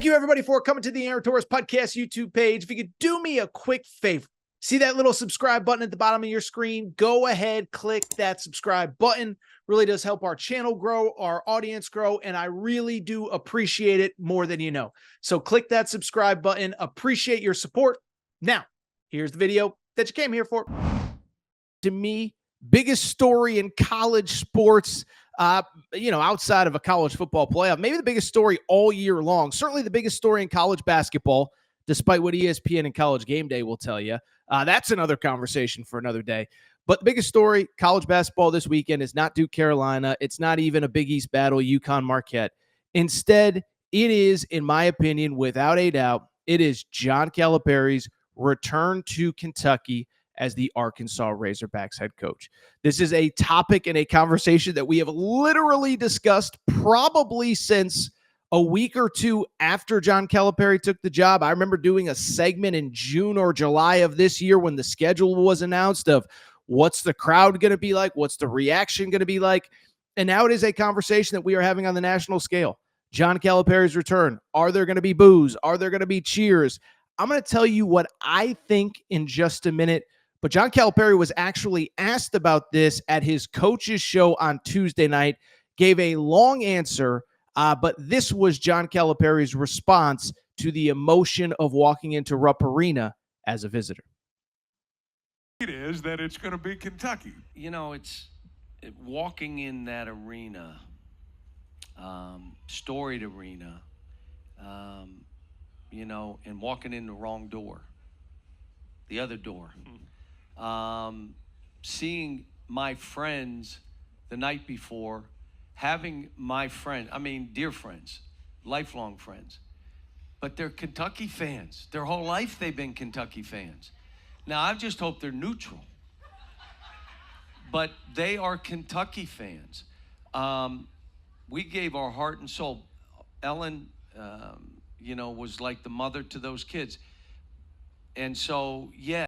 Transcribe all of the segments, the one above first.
Thank you, everybody, for coming to the Aaron Torres Podcast YouTube page. If you could do me a quick favor, see that little subscribe button at the bottom of your screen? Go ahead, click that subscribe button. Really does help our channel grow, our audience grow, and I really do appreciate it more than you know. So click that subscribe button. Appreciate your support. Now, here's the video that you came here for. To me, biggest story in college sports, outside of a college football playoff, maybe the biggest story all year long. Certainly the biggest story in college basketball, despite what ESPN and College Game Day will tell you. That's another conversation for another day. But the biggest story, college basketball this weekend, is not Duke Carolina. It's not even a Big East battle, UConn Marquette. Instead, it is, in my opinion, without a doubt, it is John Calipari's return to Kentucky as the Arkansas Razorbacks head coach. This is a topic and a conversation that we have literally discussed probably since a week or two after John Calipari took the job. I remember doing a segment in June or July of this year when the schedule was announced of what's the crowd going to be like, what's the reaction going to be like, and now it is a conversation that we are having on the national scale. John Calipari's return. Are there going to be boos? Are there going to be cheers? I'm going to tell you what I think in just a minute. But John Calipari was actually asked about this at his coach's show on Tuesday night, gave a long answer, but this was John Calipari's response to the emotion of walking into Rupp Arena as a visitor. It is that it's going to be Kentucky. You know, it's walking in that arena, storied arena, and walking in the wrong door, the other door. Seeing my friends the night before, having my friend, dear friends, lifelong friends, but they're Kentucky fans. Their whole life they've been Kentucky fans. Now, I just hope they're neutral, but they are Kentucky fans. We gave our heart and soul. Ellen, was like the mother to those kids. And so, yeah.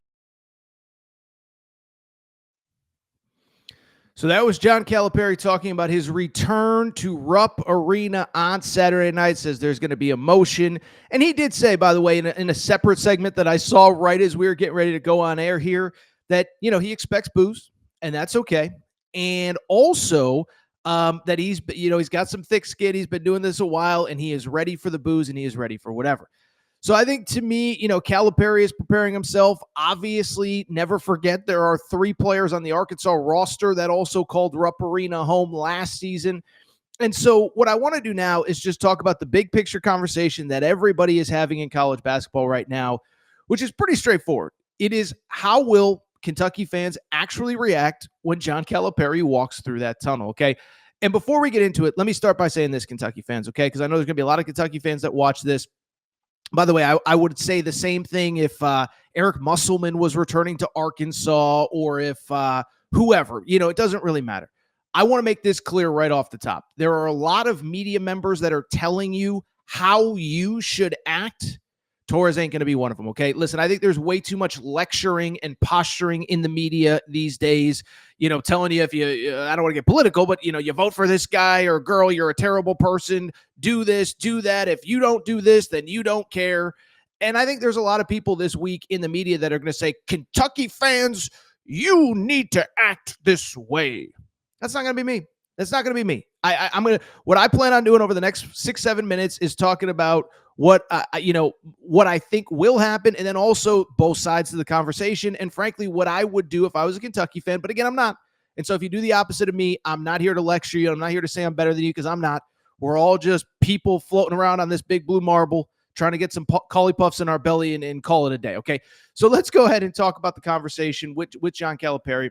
So that was John Calipari talking about his return to Rupp Arena on Saturday night. Says there's going to be emotion. And he did say, by the way, in a separate segment that I saw right as we were getting ready to go on air here, that, he expects boos, and that's okay. And also that he's got some thick skin. He's been doing this a while, and he is ready for the boos, and he is ready for whatever. So I think, to me, Calipari is preparing himself. Obviously, never forget there are 3 players on the Arkansas roster that also called Rupp Arena home last season. And so what I want to do now is just talk about the big picture conversation that everybody is having in college basketball right now, which is pretty straightforward. It is, how will Kentucky fans actually react when John Calipari walks through that tunnel, okay? And before we get into it, let me start by saying this, Kentucky fans, okay? Because I know there's going to be a lot of Kentucky fans that watch this. By the way, I would say the same thing if Eric Musselman was returning to Arkansas, or if whoever, it doesn't really matter. I want to make this clear right off the top. There are a lot of media members that are telling you how you should act. Torres ain't going to be one of them, okay? Listen, I think there's way too much lecturing and posturing in the media these days, telling you, if you, I don't want to get political, but, you vote for this guy or girl, you're a terrible person, do this, do that. If you don't do this, then you don't care. And I think there's a lot of people this week in the media that are going to say, Kentucky fans, you need to act this way. That's not going to be me. That's not going to be me. What I plan on doing over the next 6-7 minutes is talking about what I think will happen, and then also both sides of the conversation, and frankly, what I would do if I was a Kentucky fan. But again, I'm not. And so if you do the opposite of me, I'm not here to lecture you. I'm not here to say I'm better than you, because I'm not. We're all just people floating around on this big blue marble, trying to get some Collie Puffs in our belly and call it a day, okay? So let's go ahead and talk about the conversation with John Calipari.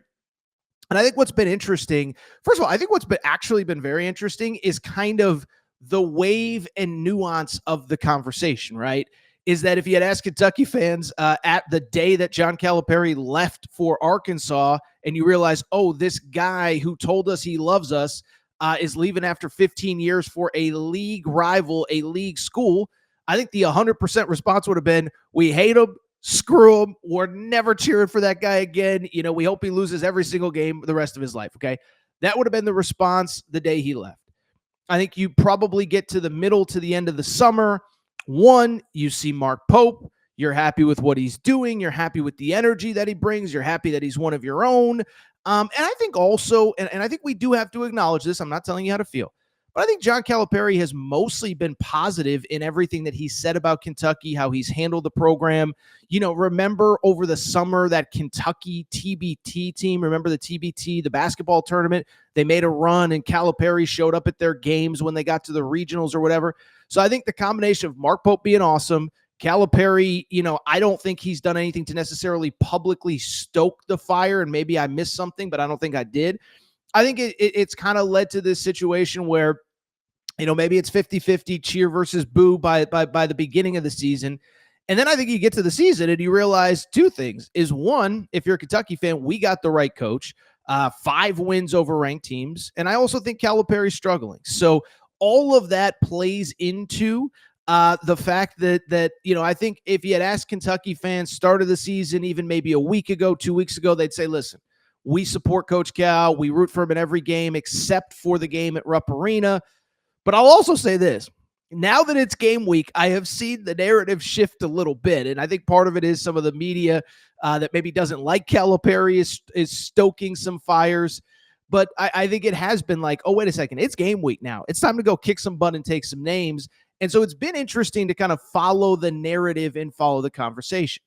And I think what's been interesting, first of all, I think what's actually been very interesting is kind of the wave and nuance of the conversation, right? Is that if you had asked Kentucky fans at the day that John Calipari left for Arkansas, and you realize, oh, this guy who told us he loves us is leaving after 15 years for a league rival, a league school, I think the 100% response would have been, we hate him, screw him, we're never cheering for that guy again. We hope he loses every single game the rest of his life, okay? That would have been the response the day he left. I think you probably get to the middle to the end of the summer, One, you see Mark Pope. You're happy with what he's doing. You're happy with the energy that he brings. You're happy that he's one of your own. And I think also, and I think we do have to acknowledge this. I'm not telling you how to feel, but I think John Calipari has mostly been positive in everything that he's said about Kentucky, how he's handled the program. Remember over the summer that Kentucky TBT team, remember the TBT, the basketball tournament? They made a run and Calipari showed up at their games when they got to the regionals or whatever. So I think the combination of Mark Pope being awesome, Calipari, I don't think he's done anything to necessarily publicly stoke the fire, and maybe I missed something, but I don't think I did. I think it's kind of led to this situation where, maybe it's 50-50 cheer versus boo by the beginning of the season. And then I think you get to the season and you realize two things. Is one, if you're a Kentucky fan, we got the right coach, 5 wins over ranked teams. And I also think Calipari's struggling. So all of that plays into the fact that I think if you had asked Kentucky fans start of the season, even maybe a week ago, 2 weeks ago, they'd say, listen, we support Coach Cal. We root for him in every game except for the game at Rupp Arena. But I'll also say this. Now that it's game week, I have seen the narrative shift a little bit. And I think part of it is some of the media that maybe doesn't like Calipari is stoking some fires. But I think it has been like, oh, wait a second. It's game week now. It's time to go kick some butt and take some names. And so it's been interesting to kind of follow the narrative and follow the conversation.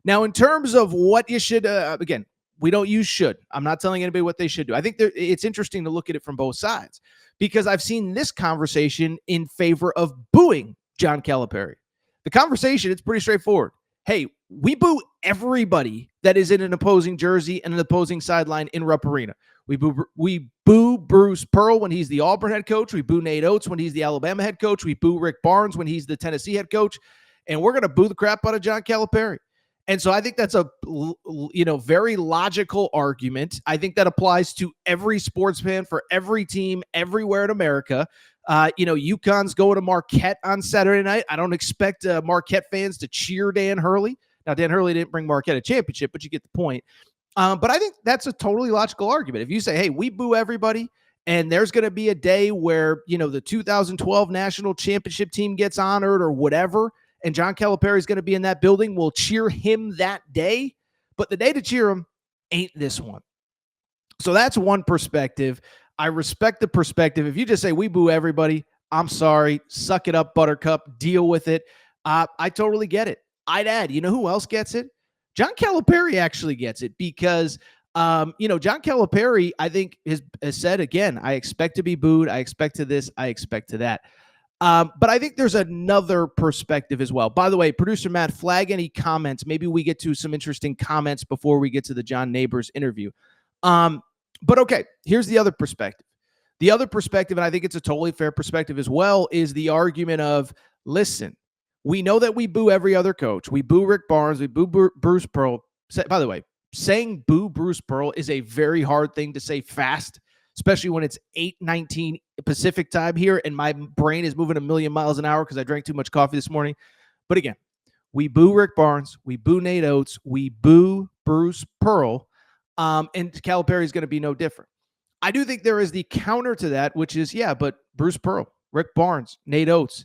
Now, in terms of what you should, again, we don't use should. I'm not telling anybody what they should do. I think it's interesting to look at it from both sides because I've seen this conversation in favor of booing John Calipari. The conversation, it's pretty straightforward. Hey, we boo everybody that is in an opposing jersey and an opposing sideline in Rupp Arena. We boo Bruce Pearl when he's the Auburn head coach. We boo Nate Oates when he's the Alabama head coach. We boo Rick Barnes when he's the Tennessee head coach. And we're going to boo the crap out of John Calipari. And so I think that's a very logical argument. I think that applies to every sports fan for every team everywhere in America. UConn's going to Marquette on Saturday night. I don't expect Marquette fans to cheer Dan Hurley. Now, Dan Hurley didn't bring Marquette a championship, but you get the point. But I think that's a totally logical argument. If you say, hey, we boo everybody, and there's going to be a day where, the 2012 national championship team gets honored or whatever, and John Calipari is going to be in that building, we'll cheer him that day. But the day to cheer him ain't this one. So that's one perspective. I respect the perspective. If you just say, we boo everybody, I'm sorry, suck it up, Buttercup, deal with it. I totally get it. I'd add, who else gets it? John Calipari actually gets it because, John Calipari, I think, has said, again, I expect to be booed. I expect to this. I expect to that. But I think there's another perspective as well. By the way, producer Matt, flag any comments. Maybe we get to some interesting comments before we get to the John Neighbors interview. But okay, here's the other perspective. The other perspective, and I think it's a totally fair perspective as well, is the argument of, listen, we know that we boo every other coach. We boo Rick Barnes. We boo Bruce Pearl. By the way, saying boo Bruce Pearl is a very hard thing to say fast, especially when it's 8:19 Pacific time here and my brain is moving a million miles an hour because I drank too much coffee this morning. But again, we boo Rick Barnes. We boo Nate Oates. We boo Bruce Pearl. And Calipari is going to be no different. I do think there is the counter to that, which is, yeah, but Bruce Pearl, Rick Barnes, Nate Oates,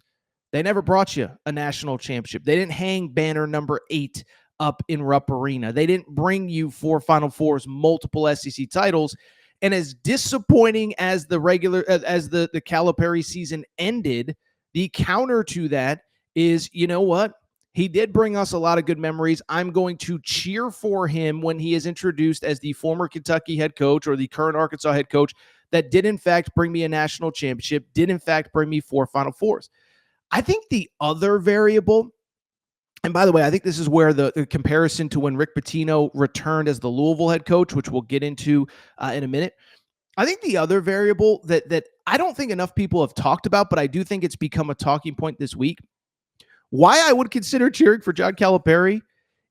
they never brought you a national championship. They didn't hang banner number 8 up in Rupp Arena. They didn't bring you 4 Final Fours, multiple SEC titles. And as disappointing as the Calipari season ended, the counter to that is, you know what? He did bring us a lot of good memories. I'm going to cheer for him when he is introduced as the former Kentucky head coach or the current Arkansas head coach that did, in fact, bring me a national championship, did, in fact, bring me 4 Final Fours. I think the other variable, and by the way, I think this is where the comparison to when Rick Pitino returned as the Louisville head coach, which we'll get into in a minute. I think the other variable that I don't think enough people have talked about, but I do think it's become a talking point this week, why I would consider cheering for John Calipari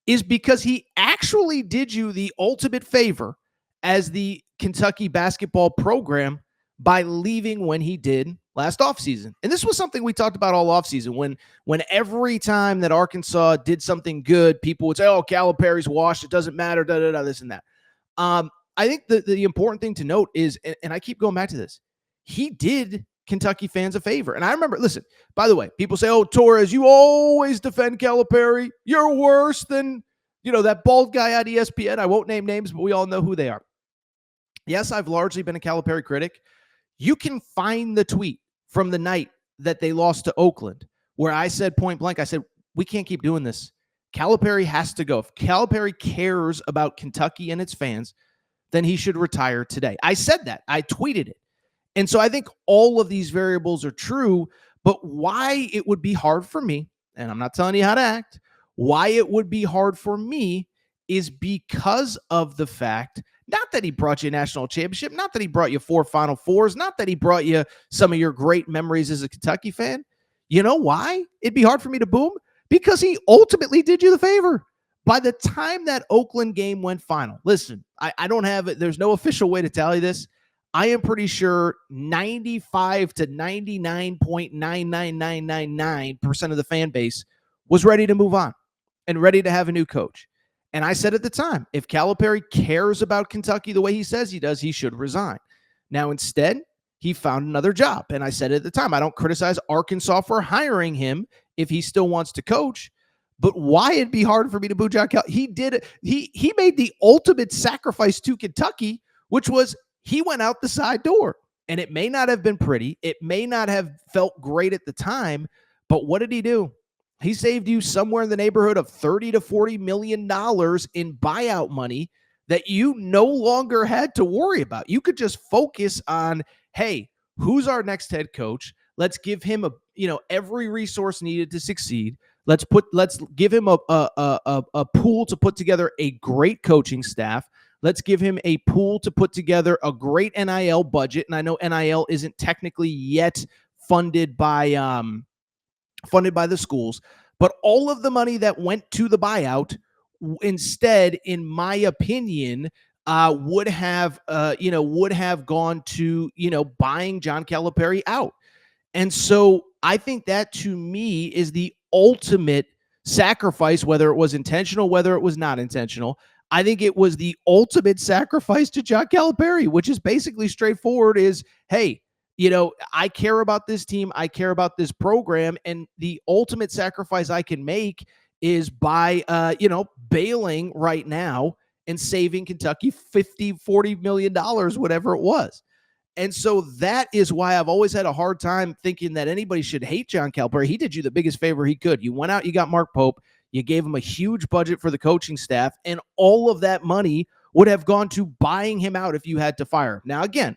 is because he actually did you the ultimate favor as the Kentucky basketball program by leaving when he did last offseason. And this was something we talked about all offseason when every time that Arkansas did something good, people would say, oh, Calipari's washed. It doesn't matter, this and that. I think the important thing to note is, and I keep going back to this, he did Kentucky fans a favor. And I remember, listen, by the way, people say, oh, Torres, you always defend Calipari. You're worse than, that bald guy on ESPN. I won't name names, but we all know who they are. Yes, I've largely been a Calipari critic. You can find the tweet from the night that they lost to Oakland where I said point blank, I said, we can't keep doing this. Calipari has to go. If Calipari cares about Kentucky and its fans, then he should retire today. I said that. I tweeted it. And so I think all of these variables are true, but why it would be hard for me, and I'm not telling you how to act, why it would be hard for me is because of the fact, not that he brought you a national championship, not that he brought you 4 Final Fours, not that he brought you some of your great memories as a Kentucky fan. You know why it'd be hard for me to boom? Because he ultimately did you the favor. By the time that Oakland game went final, listen, I don't have it. There's no official way to tally this. I am pretty sure 95 to 99.99999% of the fan base was ready to move on and ready to have a new coach. And I said at the time, if Calipari cares about Kentucky the way he says he does, he should resign. Now, instead, he found another job. And I said at the time, I don't criticize Arkansas for hiring him if he still wants to coach. But why it'd be hard for me to boo John Calipari? He made the ultimate sacrifice to Kentucky, which was he went out the side door. And it may not have been pretty. It may not have felt great at the time. But what did he do? He saved you somewhere in the neighborhood of $30 to $40 million in buyout money that you no longer had to worry about. You could just focus on, hey, who's our next head coach? Let's give him every resource needed to succeed. Let's give him a pool to put together a great coaching staff. Let's give him a pool to put together a great NIL budget. And I know NIL isn't technically yet funded by the schools, but all of the money that went to the buyout instead, in my opinion, would have gone to, buying John Calipari out. And so I think that to me is the ultimate sacrifice, whether it was intentional, whether it was not intentional. I think it was the ultimate sacrifice to John Calipari, which is basically straightforward is, hey, I care about this team. I care about this program. And the ultimate sacrifice I can make is by, bailing right now and saving Kentucky $40 million, whatever it was. And so that is why I've always had a hard time thinking that anybody should hate John Calipari. He did you the biggest favor he could. You went out, you got Mark Pope, you gave him a huge budget for the coaching staff, and all of that money would have gone to buying him out if you had to fire him. Now, again,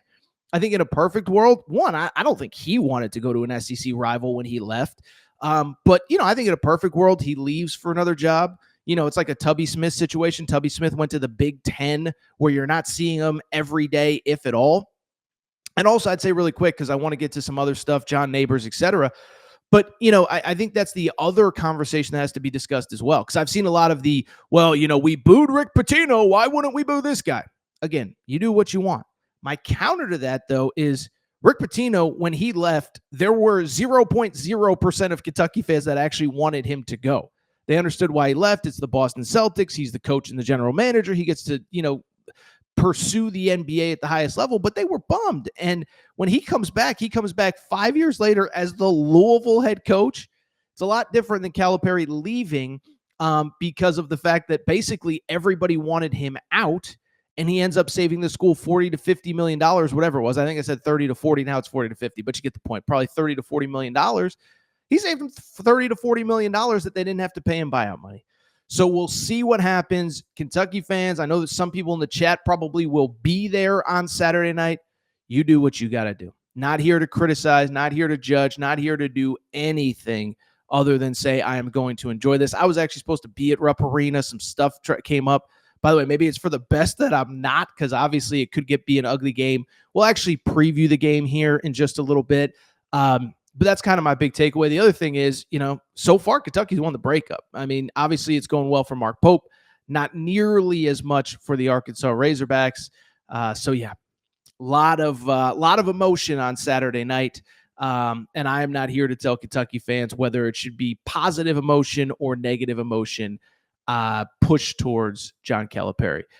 I think in a perfect world, I don't think he wanted to go to an SEC rival when he left. But I think in a perfect world, he leaves for another job. It's like a Tubby Smith situation. Tubby Smith went to the Big Ten where you're not seeing him every day, if at all. And also, I'd say really quick, because I want to get to some other stuff, John Neighbors, et cetera. But, I think that's the other conversation that has to be discussed as well. Because I've seen a lot of we booed Rick Pitino. Why wouldn't we boo this guy? Again, you do what you want. My counter to that, though, is Rick Pitino, when he left, there were 0.0% of Kentucky fans that actually wanted him to go. They understood why he left. It's the Boston Celtics. He's the coach and the general manager. He gets to, pursue the NBA at the highest level, but they were bummed. And when he comes back 5 years later as the Louisville head coach. It's a lot different than Calipari leaving because of the fact that basically everybody wanted him out, and he ends up saving the school $40 to $50 million, whatever it was. I think I said 30 to 40. Now it's 40 to 50, but you get the point. Probably $30 to $40 million. He saved them $30 to $40 million that they didn't have to pay him buyout money. So we'll see what happens. Kentucky fans, I know that some people in the chat probably will be there on Saturday night. You do what you got to do. Not here to criticize, not here to judge, not here to do anything other than say, I am going to enjoy this. I was actually supposed to be at Rupp Arena. Some stuff came up. By the way, maybe it's for the best that I'm not, because obviously it could be an ugly game. We'll actually preview the game here in just a little bit. But that's kind of my big takeaway. The other thing is, so far Kentucky's won the breakup. I mean, obviously it's going well for Mark Pope, not nearly as much for the Arkansas Razorbacks. So yeah, a lot of emotion on Saturday night. And I am not here to tell Kentucky fans whether it should be positive emotion or negative emotion push towards John Calipari.